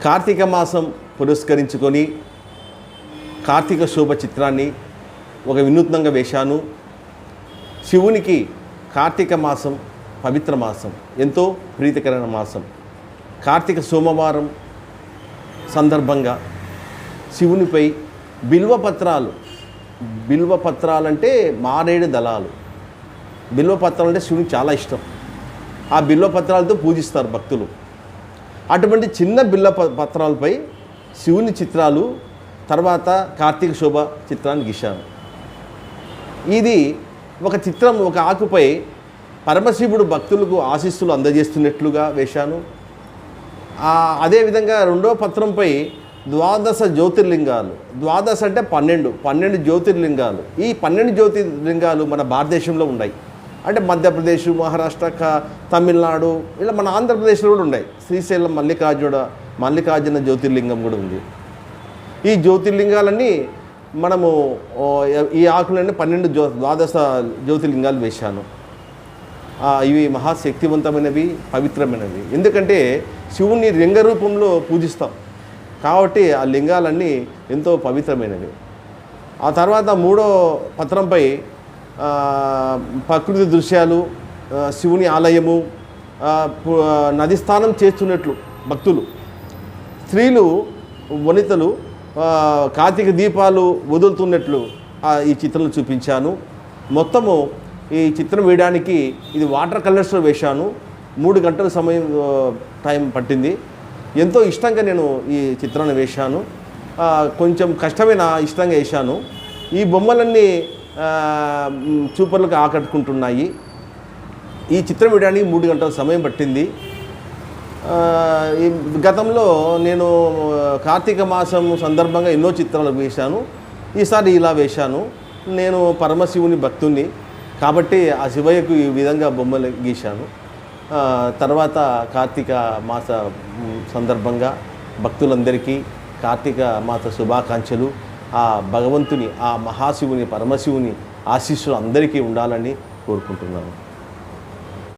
కార్తీక మాసం పురస్కరించుకొని కార్తీక శోభ చిత్రాన్ని ఒక వినూత్నంగా వేశాను. శివునికి కార్తీక మాసం పవిత్ర మాసం, ఎంతో ప్రీతికరమైన మాసం. కార్తీక సోమవారం సందర్భంగా శివునిపై బిల్వపత్రాలు అంటే మారేడు దళాలు. బిల్వపత్రాలు అంటే శివునికి చాలా ఇష్టం. ఆ బిల్వపత్రాలతో పూజిస్తారు భక్తులు. అటువంటి చిన్న పత్రాలపై శివుని చిత్రాలు, తర్వాత కార్తీక శోభ చిత్రాన్ని గీశాను. ఇది ఒక చిత్రం, ఒక ఆకుపై పరమశివుడు భక్తులకు ఆశీస్సులు అందజేస్తున్నట్లుగా వేశాను. అదేవిధంగా రెండో పత్రంపై 12 జ్యోతిర్లింగాలు, 12 అంటే 12 జ్యోతిర్లింగాలు. ఈ 12 జ్యోతిర్లింగాలు మన భారతదేశంలో ఉన్నాయి. అంటే మధ్యప్రదేశ్, మహారాష్ట్ర, తమిళనాడు, ఇలా మన ఆంధ్రప్రదేశ్లో కూడా ఉన్నాయి. శ్రీశైలం మల్లికార్జున జ్యోతిర్లింగం కూడా ఉంది. ఈ జ్యోతిర్లింగాలన్నీ మనము ఈ ఆకులన్నీ 12 జ్యోతిర్లింగాలు వేశాను. ఇవి మహాశక్తివంతమైనవి, పవిత్రమైనవి. ఎందుకంటే శివుని లింగ రూపంలో పూజిస్తాం కాబట్టి ఆ లింగాలన్నీ ఎంతో పవిత్రమైనవి. ఆ తర్వాత మూడో పత్రంపై ప్రకృతి దృశ్యాలు, శివుని ఆలయము, నది స్నానం చేస్తున్నట్లు భక్తులు, స్త్రీలు, వనితలు కార్తీక దీపాలు వదులుతున్నట్లు ఈ చిత్రం చూపించాను. మొత్తము ఈ చిత్రం వేయడానికి ఇది వాటర్ కలర్స్లో వేశాను. 3 గంటల టైం పట్టింది. ఎంతో ఇష్టంగా నేను ఈ చిత్రాన్ని వేశాను. కొంచెం కష్టమైన ఇష్టంగా వేశాను. ఈ బొమ్మలన్నీ చూపర్లకు ఆకట్టుకుంటున్నాయి. ఈ చిత్రం వేయడానికి 3 గంటల సమయం పట్టింది. గతంలో నేను కార్తీక మాసం సందర్భంగా ఎన్నో చిత్రాలు వేశాను. ఈసారి ఇలా వేశాను. నేను పరమశివుని భక్తుని కాబట్టి ఆ శివయ్యకు ఈ విధంగా బొమ్మలు గీశాను. తర్వాత కార్తీక మాస సందర్భంగా భక్తులందరికీ కార్తీక మాస శుభాకాంక్షలు. ఆ భగవంతుని, ఆ మహాశివుని, పరమశివుని ఆశీస్సులు అందరికీ ఉండాలని కోరుకుంటున్నాను.